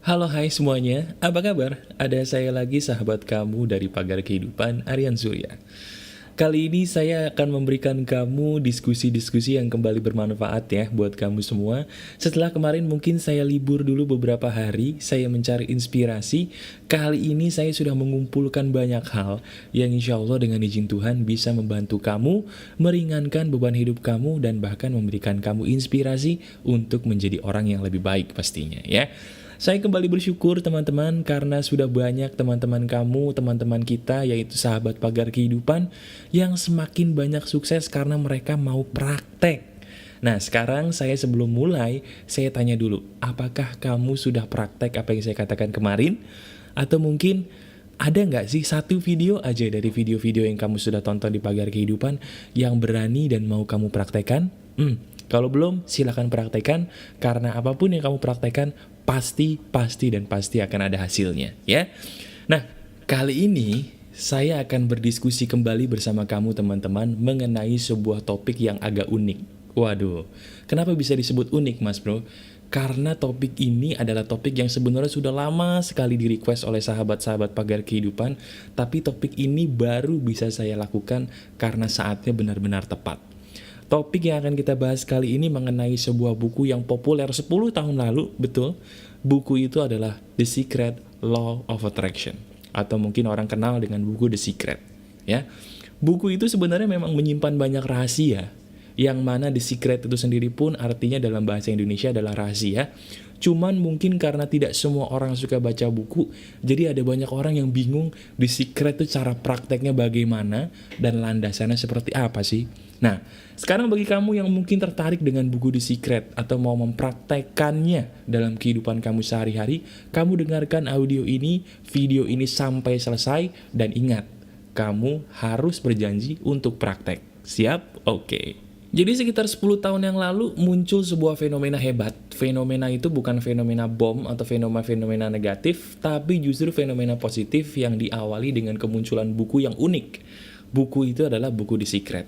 Halo hai semuanya, apa kabar? Ada saya lagi sahabat kamu dari Pagar Kehidupan, Aryan Surya. Kali ini saya akan memberikan kamu diskusi-diskusi yang kembali bermanfaat ya buat kamu semua. Setelah kemarin mungkin saya libur dulu beberapa hari, saya mencari inspirasi. Kali ini saya sudah mengumpulkan banyak hal yang insya Allah dengan izin Tuhan bisa membantu kamu, meringankan beban hidup kamu, dan bahkan memberikan kamu inspirasi untuk menjadi orang yang lebih baik pastinya ya. Saya kembali bersyukur teman-teman karena sudah banyak teman-teman kamu, teman-teman kita yaitu sahabat Pagar Kehidupan yang semakin banyak sukses karena mereka mau praktek. Nah sekarang sebelum mulai, saya tanya dulu, apakah kamu sudah praktek apa yang saya katakan kemarin? Atau mungkin ada nggak sih satu video aja dari video-video yang kamu sudah tonton di Pagar Kehidupan yang berani dan mau kamu praktekkan? Kalau belum, silahkan praktekkan, karena apapun yang kamu praktekkan, pasti akan ada hasilnya, ya. Nah, kali ini, saya akan berdiskusi kembali bersama kamu teman-teman mengenai sebuah topik yang agak unik. Waduh, kenapa bisa disebut unik mas bro? Karena topik ini adalah topik yang sebenarnya sudah lama sekali di request oleh sahabat-sahabat Pagar Kehidupan, tapi topik ini baru bisa saya lakukan karena saatnya benar-benar tepat. Topik yang akan kita bahas kali ini mengenai sebuah buku yang populer 10 tahun lalu, betul. Buku itu adalah The Secret Law of Attraction, atau mungkin orang kenal dengan buku The Secret, ya. Buku itu sebenarnya memang menyimpan banyak rahasia, yang mana The Secret itu sendiri pun artinya dalam bahasa Indonesia adalah rahasia. Cuman mungkin karena tidak semua orang suka baca buku, jadi ada banyak orang yang bingung The Secret itu cara prakteknya bagaimana dan landasannya seperti apa sih. Nah, sekarang bagi kamu yang mungkin tertarik dengan buku The Secret atau mau mempraktekkannya dalam kehidupan kamu sehari-hari, kamu dengarkan audio ini, video ini sampai selesai, dan ingat, kamu harus berjanji untuk praktek. Siap? Oke. Jadi sekitar 10 tahun yang lalu muncul sebuah fenomena hebat. Fenomena itu bukan fenomena bom atau fenomena negatif, tapi justru fenomena positif yang diawali dengan kemunculan buku yang unik. Buku itu adalah buku The Secret.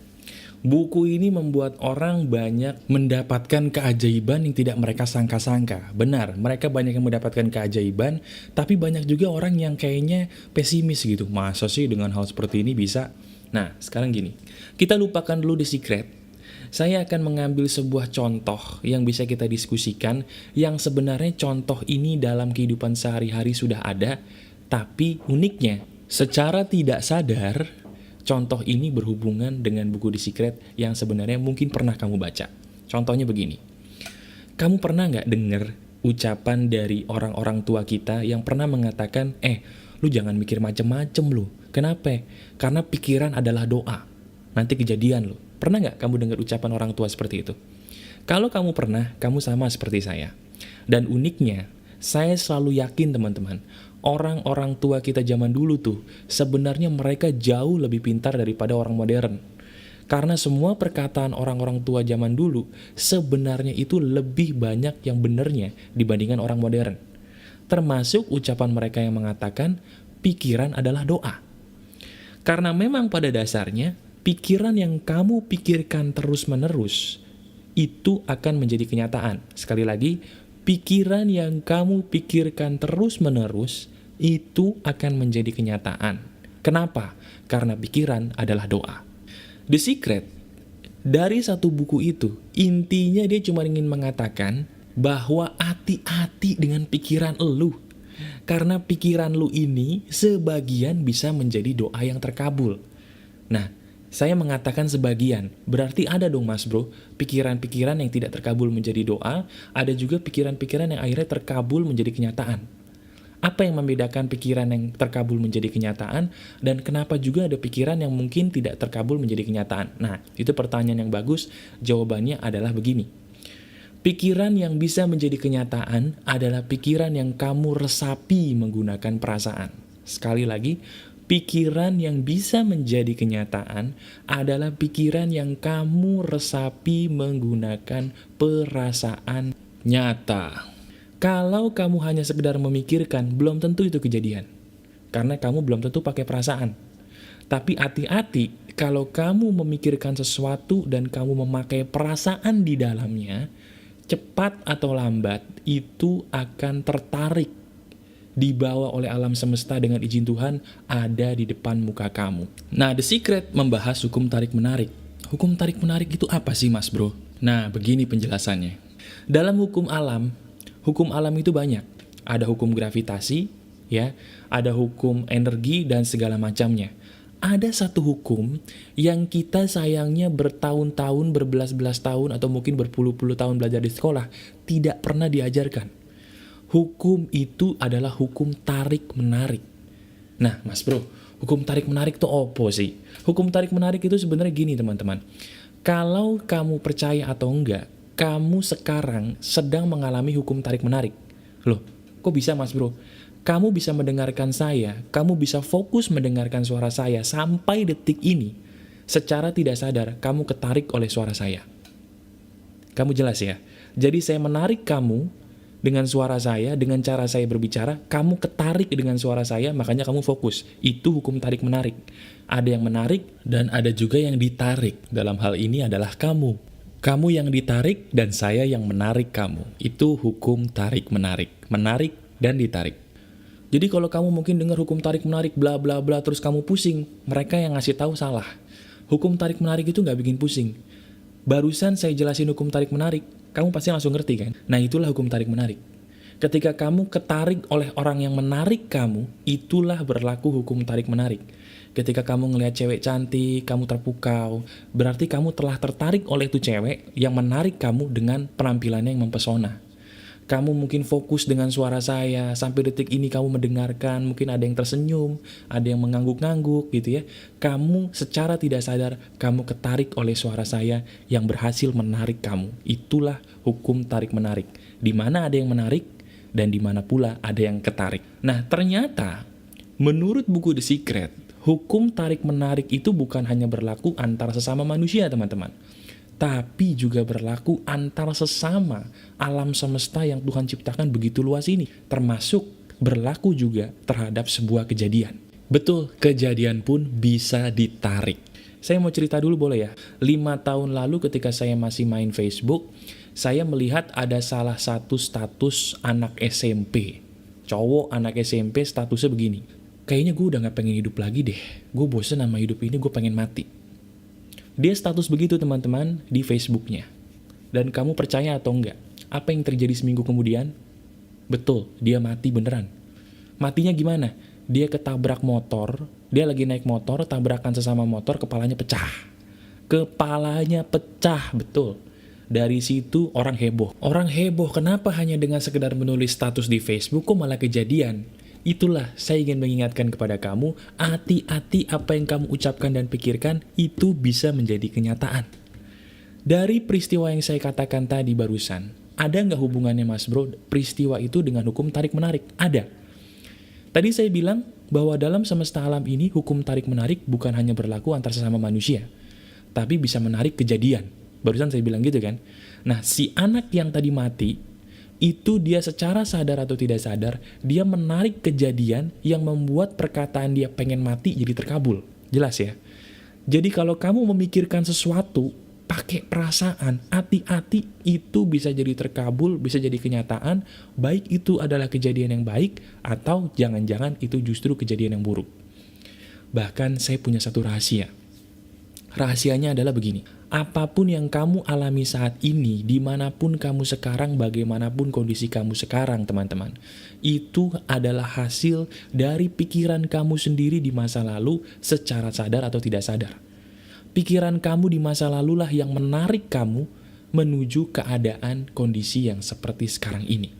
Buku ini membuat orang banyak mendapatkan keajaiban yang tidak mereka sangka-sangka. Benar, mereka banyak yang mendapatkan keajaiban, tapi banyak juga orang yang kayaknya pesimis gitu. Masa sih dengan hal seperti ini bisa? Nah, sekarang gini, kita lupakan dulu The Secret. Saya akan mengambil sebuah contoh yang bisa kita diskusikan, yang sebenarnya contoh ini dalam kehidupan sehari-hari sudah ada, tapi uniknya, secara tidak sadar, contoh ini berhubungan dengan buku The Secret yang sebenarnya mungkin pernah kamu baca. Contohnya begini, kamu pernah nggak dengar ucapan dari orang-orang tua kita yang pernah mengatakan, lu jangan mikir macem-macem lu. Kenapa? Karena pikiran adalah doa. Nanti kejadian lu. Pernah nggak kamu dengar ucapan orang tua seperti itu? Kalau kamu pernah, kamu sama seperti saya. Dan uniknya, saya selalu yakin teman-teman, orang-orang tua kita zaman dulu tuh, sebenarnya mereka jauh lebih pintar daripada orang modern. Karena semua perkataan orang-orang tua zaman dulu, sebenarnya itu lebih banyak yang benernya dibandingkan orang modern. Termasuk ucapan mereka yang mengatakan, pikiran adalah doa. Karena memang pada dasarnya, pikiran yang kamu pikirkan terus-menerus, itu akan menjadi kenyataan. Sekali lagi, pikiran yang kamu pikirkan terus-menerus, itu akan menjadi kenyataan. Kenapa? Karena pikiran adalah doa. The Secret, dari satu buku itu, intinya dia cuma ingin mengatakan bahwa hati-hati dengan pikiran elu. Karena pikiran lu ini sebagian bisa menjadi doa yang terkabul. Nah, saya mengatakan sebagian, berarti ada dong mas bro, pikiran-pikiran yang tidak terkabul menjadi doa, ada juga pikiran-pikiran yang akhirnya terkabul menjadi kenyataan. Apa yang membedakan pikiran yang terkabul menjadi kenyataan, dan kenapa juga ada pikiran yang mungkin tidak terkabul menjadi kenyataan? Nah, itu pertanyaan yang bagus, jawabannya adalah begini. Pikiran yang bisa menjadi kenyataan adalah pikiran yang kamu resapi menggunakan perasaan. Sekali lagi, pikiran yang bisa menjadi kenyataan adalah pikiran yang kamu resapi menggunakan perasaan nyata. Kalau kamu hanya sekedar memikirkan, belum tentu itu kejadian. Karena kamu belum tentu pakai perasaan. Tapi hati-hati, kalau kamu memikirkan sesuatu dan kamu memakai perasaan di dalamnya, cepat atau lambat itu akan tertarik dibawa oleh alam semesta dengan izin Tuhan, ada di depan muka kamu. Nah, The Secret membahas hukum tarik-menarik. Hukum tarik-menarik itu apa sih, Mas Bro? Nah, begini penjelasannya. Dalam hukum alam itu banyak. Ada hukum gravitasi, ya, ada hukum energi dan segala macamnya. Ada satu hukum yang kita sayangnya bertahun-tahun, berbelas-belas tahun, atau mungkin berpuluh-puluh tahun belajar di sekolah, tidak pernah diajarkan. Hukum itu adalah hukum tarik-menarik. Nah, Mas Bro, hukum tarik-menarik itu apa sih? Hukum tarik-menarik itu sebenarnya gini, teman-teman. Kalau kamu percaya atau enggak, kamu sekarang sedang mengalami hukum tarik-menarik. Loh, kok bisa, Mas Bro? Kamu bisa mendengarkan saya, kamu bisa fokus mendengarkan suara saya sampai detik ini. Secara tidak sadar, kamu ketarik oleh suara saya. Kamu jelas ya? Jadi saya menarik kamu dengan suara saya, dengan cara saya berbicara, kamu ketarik dengan suara saya, makanya kamu fokus. Itu hukum tarik-menarik. Ada yang menarik dan ada juga yang ditarik. Dalam hal ini adalah kamu. Kamu yang ditarik dan saya yang menarik kamu. Itu hukum tarik-menarik. Menarik dan ditarik. Jadi kalau kamu mungkin dengar hukum tarik-menarik bla bla bla terus kamu pusing, mereka yang ngasih tahu salah. Hukum tarik-menarik itu nggak bikin pusing. Barusan saya jelasin hukum tarik-menarik, kamu pasti langsung ngerti kan? Nah, itulah hukum tarik-menarik. Ketika kamu ketarik oleh orang yang menarik kamu, itulah berlaku hukum tarik-menarik. Ketika kamu ngelihat cewek cantik, kamu terpukau, berarti kamu telah tertarik oleh itu cewek yang menarik kamu dengan penampilannya yang mempesona. Kamu mungkin fokus dengan suara saya, sampai detik ini kamu mendengarkan, mungkin ada yang tersenyum, ada yang mengangguk-ngangguk gitu ya. Kamu secara tidak sadar, kamu ketarik oleh suara saya yang berhasil menarik kamu. Itulah hukum tarik-menarik. Di mana ada yang menarik, dan di mana pula ada yang ketarik. Nah, ternyata, menurut buku The Secret, hukum tarik-menarik itu bukan hanya berlaku antara sesama manusia, teman-teman. Tapi juga berlaku antar sesama alam semesta yang Tuhan ciptakan begitu luas ini. Termasuk berlaku juga terhadap sebuah kejadian. Betul, kejadian pun bisa ditarik. Saya mau cerita dulu boleh ya? 5 tahun lalu ketika saya masih main Facebook, saya melihat ada salah satu status anak SMP. Cowok anak SMP statusnya begini. Kayaknya gue udah gak pengen hidup lagi deh. Gue bosen sama hidup ini, gue pengen mati. Dia status begitu teman-teman di Facebooknya. Dan kamu percaya atau enggak? Apa yang terjadi seminggu kemudian? Betul, dia mati beneran. Matinya gimana? Dia ketabrak motor, dia lagi naik motor, tabrakan sesama motor, kepalanya pecah. Kepalanya pecah, betul. Dari situ orang heboh. Orang heboh kenapa hanya dengan sekedar menulis status di Facebook kok malah kejadian? Itulah saya ingin mengingatkan kepada kamu, hati-hati apa yang kamu ucapkan dan pikirkan, itu bisa menjadi kenyataan. Dari peristiwa yang saya katakan tadi barusan, ada nggak hubungannya Mas Bro, peristiwa itu dengan hukum tarik-menarik? Ada. Tadi saya bilang bahwa dalam semesta alam ini, hukum tarik-menarik bukan hanya berlaku antar sesama manusia, tapi bisa menarik kejadian. Barusan saya bilang gitu kan? Nah, si anak yang tadi mati, itu dia secara sadar atau tidak sadar, dia menarik kejadian yang membuat perkataan dia pengen mati jadi terkabul. Jelas ya? Jadi kalau kamu memikirkan sesuatu, pakai perasaan, hati-hati, itu bisa jadi terkabul, bisa jadi kenyataan, baik itu adalah kejadian yang baik, atau jangan-jangan itu justru kejadian yang buruk. Bahkan saya punya satu rahasia. Rahasianya adalah begini, apapun yang kamu alami saat ini, dimanapun kamu sekarang, bagaimanapun kondisi kamu sekarang teman-teman, itu adalah hasil dari pikiran kamu sendiri di masa lalu secara sadar atau tidak sadar. Pikiran kamu di masa lalulah yang menarik kamu menuju keadaan kondisi yang seperti sekarang ini.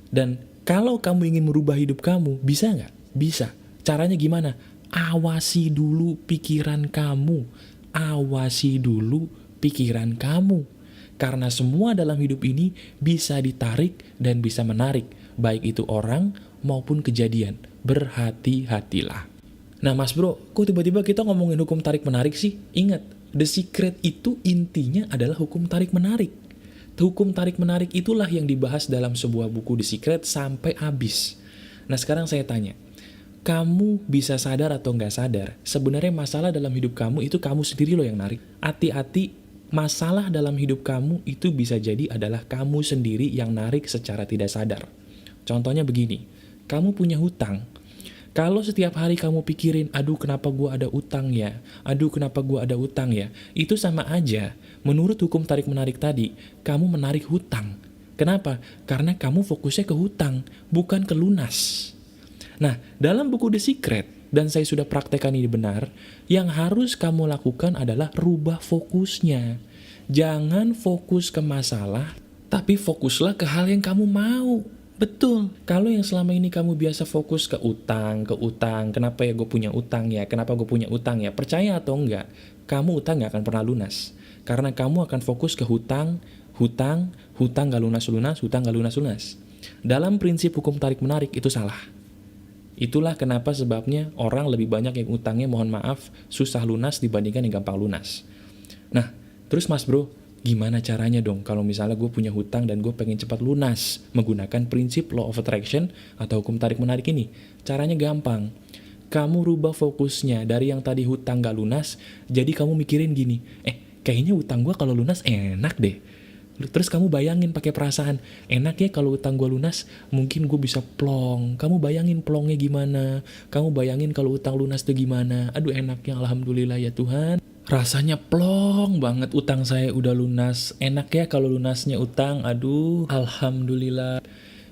Dan kalau kamu ingin merubah hidup kamu, bisa nggak? Bisa. Caranya gimana? Awasi dulu pikiran kamu. Awasi dulu pikiran kamu. Karena semua dalam hidup ini bisa ditarik dan bisa menarik. Baik itu orang maupun kejadian. Berhati-hatilah. Nah Mas Bro, kok tiba-tiba kita ngomongin hukum tarik-menarik sih? Ingat, The Secret itu intinya adalah hukum tarik-menarik. Hukum tarik-menarik itulah yang dibahas dalam sebuah buku The Secret sampai habis. Nah sekarang saya tanya, kamu bisa sadar atau nggak sadar, sebenarnya masalah dalam hidup kamu itu kamu sendiri loh yang narik. Hati-hati, masalah dalam hidup kamu itu bisa jadi adalah kamu sendiri yang narik secara tidak sadar. Contohnya begini, Kamu punya hutang. Kalau setiap hari kamu pikirin, aduh kenapa gua ada utang ya, aduh kenapa gua ada utang ya, itu sama aja, menurut hukum tarik-menarik tadi, kamu menarik hutang. Kenapa? Karena kamu fokusnya ke hutang, bukan ke lunas. Nah, dalam buku The Secret, dan saya sudah praktekkan ini benar, yang harus kamu lakukan adalah rubah fokusnya. Jangan fokus ke masalah, tapi fokuslah ke hal yang kamu mau. Betul, kalau yang selama ini kamu biasa fokus ke utang, kenapa ya gue punya utang ya, kenapa gue punya utang ya, percaya atau enggak, kamu utang gak akan pernah lunas. Karena kamu akan fokus ke hutang gak lunas-lunas, hutang gak lunas-lunas. Dalam prinsip hukum tarik-menarik itu salah. Itulah kenapa sebabnya orang lebih banyak yang utangnya mohon maaf susah lunas dibandingkan yang gampang lunas. Nah, terus mas bro, gimana caranya dong kalau misalnya gue punya hutang dan gue pengen cepat lunas menggunakan prinsip law of attraction atau hukum tarik-menarik ini? Caranya gampang. Kamu rubah fokusnya dari yang tadi hutang gak lunas, jadi kamu mikirin gini, kayaknya hutang gue kalau lunas enak deh. Terus kamu bayangin pakai perasaan, enak ya kalau utang gue lunas, mungkin gue bisa plong. Kamu bayangin plongnya gimana, kamu bayangin kalau utang lunas tuh gimana. Aduh enaknya, alhamdulillah ya Tuhan. Rasanya plong banget utang saya udah lunas. Enak ya kalau lunasnya utang, aduh alhamdulillah.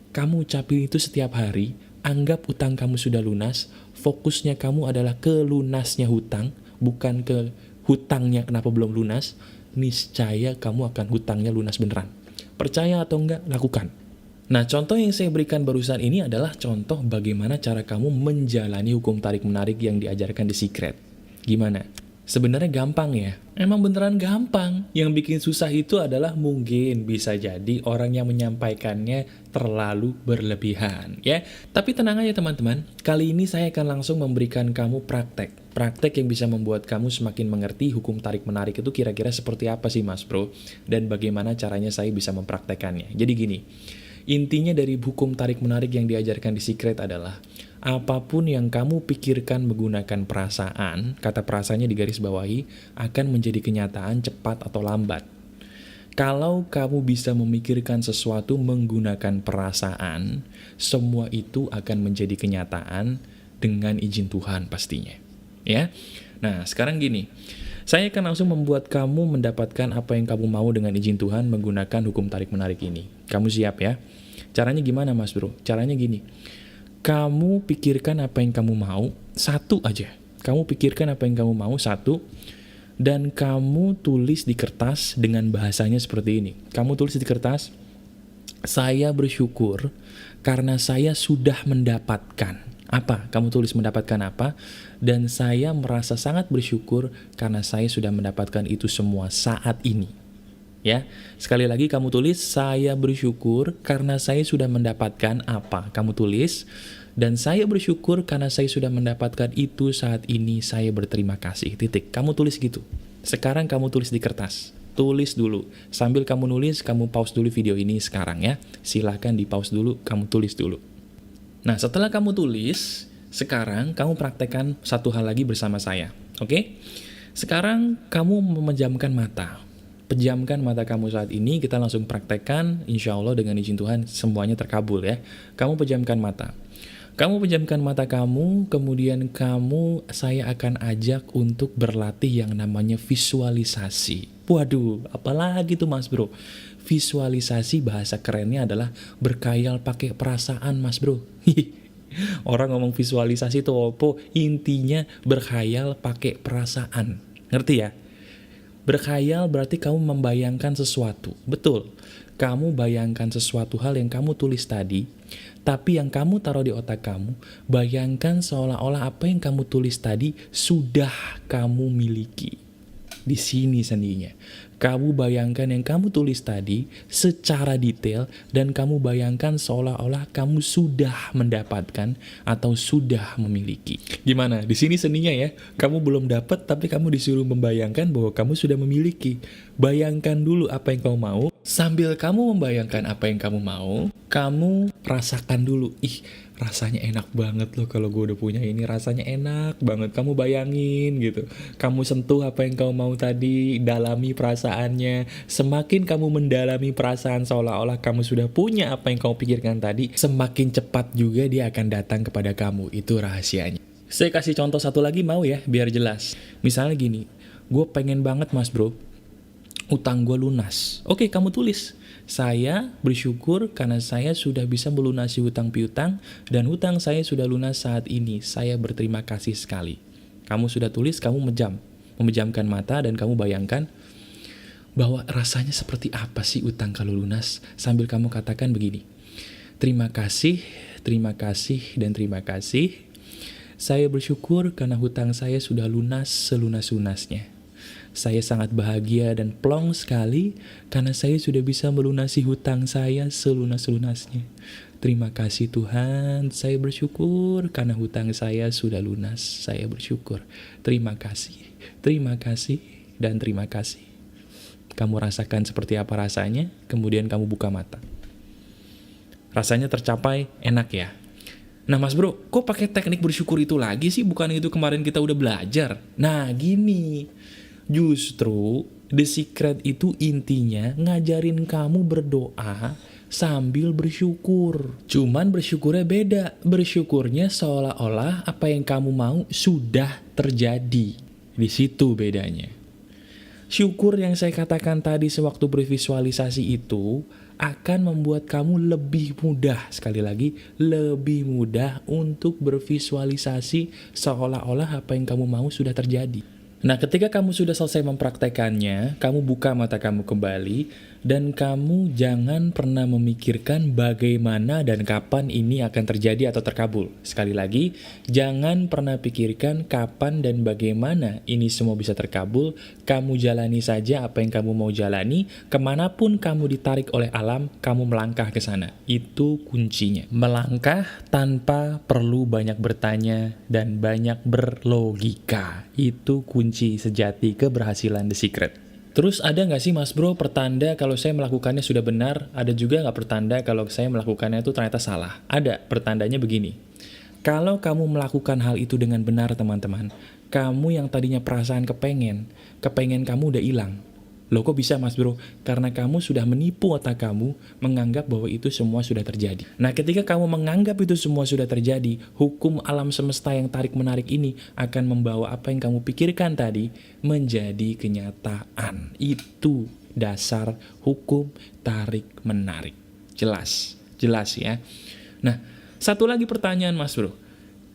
Kamu ucapin itu setiap hari, anggap utang kamu sudah lunas, fokusnya kamu adalah ke lunasnya hutang, bukan ke hutangnya kenapa belum lunas. Niscaya kamu akan hutangnya lunas beneran. Percaya atau enggak, lakukan. Nah, contoh yang saya berikan barusan ini adalah contoh bagaimana cara kamu menjalani hukum tarik-menarik yang diajarkan di Secret. Gimana? Sebenarnya gampang ya? Emang beneran gampang. Yang bikin susah itu adalah mungkin bisa jadi orang yang menyampaikannya terlalu berlebihan, ya. Tapi tenang aja teman-teman, kali ini saya akan langsung memberikan kamu praktek. Praktek yang bisa membuat kamu semakin mengerti hukum tarik-menarik itu kira-kira seperti apa sih mas bro, dan bagaimana caranya saya bisa mempraktekannya. Jadi gini, intinya dari hukum tarik-menarik yang diajarkan di Secret adalah apapun yang kamu pikirkan menggunakan perasaan, kata perasaannya di garis bawahi, akan menjadi kenyataan cepat atau lambat. Kalau kamu bisa memikirkan sesuatu menggunakan perasaan, semua itu akan menjadi kenyataan dengan izin Tuhan pastinya. Ya, nah sekarang gini, saya akan langsung membuat kamu mendapatkan apa yang kamu mau dengan izin Tuhan menggunakan hukum tarik-menarik ini. Kamu siap ya? Caranya gimana mas bro? Caranya gini, kamu pikirkan apa yang kamu mau, satu aja. Kamu pikirkan apa yang kamu mau, satu. Dan kamu tulis di kertas dengan bahasanya seperti ini. Kamu tulis di kertas, saya bersyukur karena saya sudah mendapatkan. Apa? Kamu tulis mendapatkan apa? Dan saya merasa sangat bersyukur karena saya sudah mendapatkan itu semua saat ini. Ya, sekali lagi kamu tulis, saya bersyukur karena saya sudah mendapatkan apa? Kamu tulis, dan saya bersyukur karena saya sudah mendapatkan itu saat ini, saya berterima kasih, titik. Kamu tulis gitu. Sekarang kamu tulis di kertas. Tulis dulu. Sambil kamu nulis, kamu pause dulu video ini sekarang ya. Silahkan di pause dulu, kamu tulis dulu. Nah, setelah kamu tulis, sekarang kamu praktekkan satu hal lagi bersama saya. Oke? Sekarang kamu memejamkan mata. Pejamkan mata kamu saat ini, kita langsung praktekkan, insya Allah dengan izin Tuhan semuanya terkabul ya. Kamu pejamkan mata. Kamu pejamkan mata kamu, kemudian saya akan ajak untuk berlatih yang namanya visualisasi. Waduh, apalagi tuh mas bro? Visualisasi bahasa kerennya adalah berkhayal pakai perasaan mas bro. Orang ngomong visualisasi tuh opo, intinya berkhayal pakai perasaan. Ngerti ya? Berkhayal berarti kamu membayangkan sesuatu. Betul, kamu bayangkan sesuatu hal yang kamu tulis tadi, tapi yang kamu taruh di otak kamu, bayangkan seolah-olah apa yang kamu tulis tadi sudah kamu miliki. Di sini seninya. Kamu bayangkan yang kamu tulis tadi secara detail dan kamu bayangkan seolah-olah kamu sudah mendapatkan atau sudah memiliki. Gimana? Di sini seninya ya. Kamu belum dapat tapi kamu disuruh membayangkan bahwa kamu sudah memiliki. Bayangkan dulu apa yang kamu mau. Sambil kamu membayangkan apa yang kamu mau, kamu rasakan dulu. Ih, rasanya enak banget loh kalau gue udah punya ini. Rasanya enak banget. Kamu bayangin gitu. Kamu sentuh apa yang kamu mau tadi, dalami perasaannya. Semakin kamu mendalami perasaan seolah-olah kamu sudah punya apa yang kamu pikirkan tadi, semakin cepat juga dia akan datang kepada kamu. Itu rahasianya. Saya kasih contoh satu lagi mau ya, biar jelas. Misalnya gini, gue pengen banget mas bro, utang gue lunas. Oke, kamu tulis. Saya bersyukur karena saya sudah bisa melunasi hutang piutang dan hutang saya sudah lunas saat ini. Saya berterima kasih sekali. Kamu sudah tulis, kamu memejamkan mata dan kamu bayangkan bahwa rasanya seperti apa sih utang kalau lunas. Sambil kamu katakan begini. Terima kasih, dan terima kasih. Saya bersyukur karena hutang saya sudah lunas selunas-lunasnya. Saya sangat bahagia dan plong sekali karena saya sudah bisa melunasi hutang saya selunas-lunasnya. Terima kasih Tuhan, saya bersyukur karena hutang saya sudah lunas. Saya bersyukur. Terima kasih, dan terima kasih. Kamu rasakan seperti apa rasanya, kemudian kamu buka mata. Rasanya tercapai, enak ya? Nah mas bro, kok pakai teknik bersyukur itu lagi sih? Bukan itu kemarin kita udah belajar. Nah gini, justru The Secret itu intinya ngajarin kamu berdoa sambil bersyukur. Cuman bersyukurnya beda. Bersyukurnya seolah-olah apa yang kamu mau sudah terjadi. Di situ bedanya. Syukur yang saya katakan tadi sewaktu bervisualisasi itu akan membuat kamu lebih mudah, sekali lagi, lebih mudah untuk bervisualisasi seolah-olah apa yang kamu mau sudah terjadi. Nah, ketika kamu sudah selesai mempraktekannya, kamu buka mata kamu kembali, dan kamu jangan pernah memikirkan bagaimana dan kapan ini akan terjadi atau terkabul. Sekali lagi, jangan pernah pikirkan kapan dan bagaimana ini semua bisa terkabul. Kamu jalani saja apa yang kamu mau jalani, kemanapun kamu ditarik oleh alam, kamu melangkah ke sana. Itu kuncinya. Melangkah tanpa perlu banyak bertanya dan banyak berlogika. Itu kunci sejati keberhasilan The Secret. Terus ada nggak sih mas bro pertanda kalau saya melakukannya sudah benar? Ada juga nggak pertanda kalau saya melakukannya itu ternyata salah? Ada, pertandanya begini. Kalau kamu melakukan hal itu dengan benar teman-teman, kamu yang tadinya perasaan kepengen kamu udah hilang. Loh kok bisa mas bro? Karena kamu sudah menipu otak kamu menganggap bahwa itu semua sudah terjadi. Nah ketika kamu menganggap itu semua sudah terjadi, hukum alam semesta yang tarik-menarik ini akan membawa apa yang kamu pikirkan tadi menjadi kenyataan. Itu dasar hukum tarik-menarik. Jelas ya. Nah, satu lagi pertanyaan mas bro.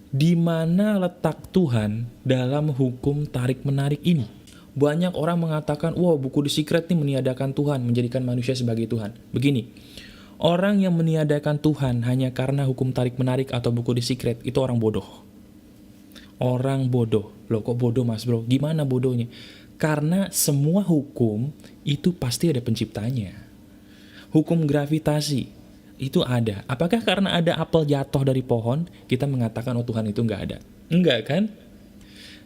Di mana letak Tuhan dalam hukum tarik-menarik ini? Banyak orang mengatakan, wah buku The Secret ini meniadakan Tuhan, menjadikan manusia sebagai Tuhan. Begini, orang yang meniadakan Tuhan hanya karena hukum tarik-menarik atau buku The Secret, itu orang bodoh. Orang bodoh. Loh kok bodoh mas bro? Gimana bodohnya? Karena semua hukum itu pasti ada penciptanya. Hukum gravitasi itu ada. Apakah karena ada apel jatuh dari pohon, kita mengatakan, oh Tuhan itu nggak ada? Enggak kan?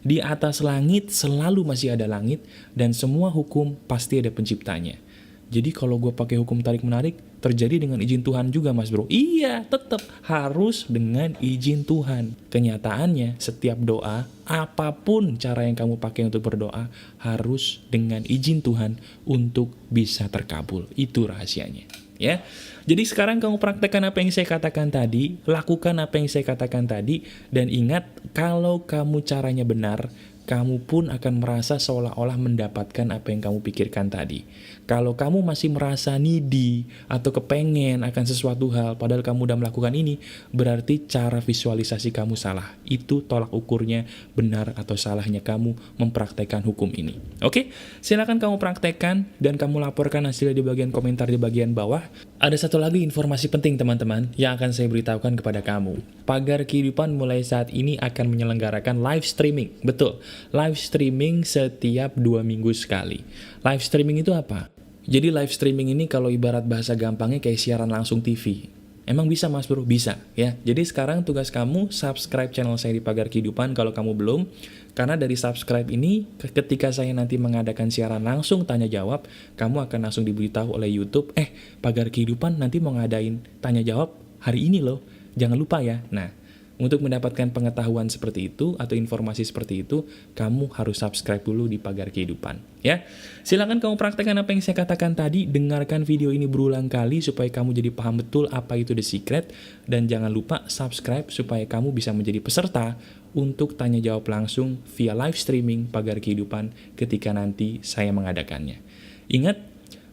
Di atas langit selalu masih ada langit, dan semua hukum pasti ada penciptanya. Jadi kalau gue pakai hukum tarik-menarik, terjadi dengan izin Tuhan juga mas bro. Iya, tetap harus dengan izin Tuhan. Kenyataannya, setiap doa, apapun cara yang kamu pakai untuk berdoa, harus dengan izin Tuhan untuk bisa terkabul. Itu rahasianya. Ya, jadi sekarang kamu praktekkan apa yang saya katakan tadi, lakukan apa yang saya katakan tadi, dan ingat kalau kamu caranya benar, kamu pun akan merasa seolah-olah mendapatkan apa yang kamu pikirkan tadi. Kalau kamu masih merasa needy atau kepengen akan sesuatu hal, padahal kamu udah melakukan ini, berarti cara visualisasi kamu salah. Itu tolak ukurnya benar atau salahnya kamu mempraktekkan hukum ini. Oke, silakan kamu praktekkan dan kamu laporkan hasilnya di bagian komentar di bagian bawah. Ada satu lagi informasi penting teman-teman yang akan saya beritahukan kepada kamu. Pagar Kehidupan mulai saat ini akan menyelenggarakan live streaming. Betul, live streaming setiap 2 minggu sekali. Live streaming itu apa? Jadi live streaming ini kalau ibarat bahasa gampangnya kayak siaran langsung TV. Emang bisa Mas Bro? Bisa ya. Jadi sekarang tugas kamu subscribe channel saya di Pagar Kehidupan kalau kamu belum. Karena dari subscribe ini, ketika saya nanti mengadakan siaran langsung tanya jawab, kamu akan langsung diberitahu oleh YouTube, Pagar Kehidupan nanti mau ngadain tanya jawab hari ini loh. Jangan lupa ya. Nah, untuk mendapatkan pengetahuan seperti itu atau informasi seperti itu, kamu harus subscribe dulu di Pagar Kehidupan, ya. Silakan kamu praktekkan apa yang saya katakan tadi, dengarkan video ini berulang kali supaya kamu jadi paham betul apa itu The Secret, dan jangan lupa subscribe supaya kamu bisa menjadi peserta untuk tanya jawab langsung via live streaming Pagar Kehidupan ketika nanti saya mengadakannya. Ingat,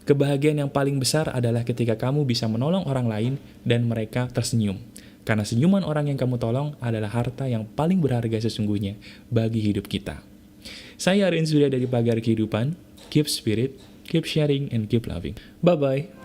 kebahagiaan yang paling besar adalah ketika kamu bisa menolong orang lain dan mereka tersenyum. Karena senyuman orang yang kamu tolong adalah harta yang paling berharga sesungguhnya bagi hidup kita. Saya Aryan Surya dari Pagar Kehidupan. Keep spirit, keep sharing, and keep loving. Bye-bye.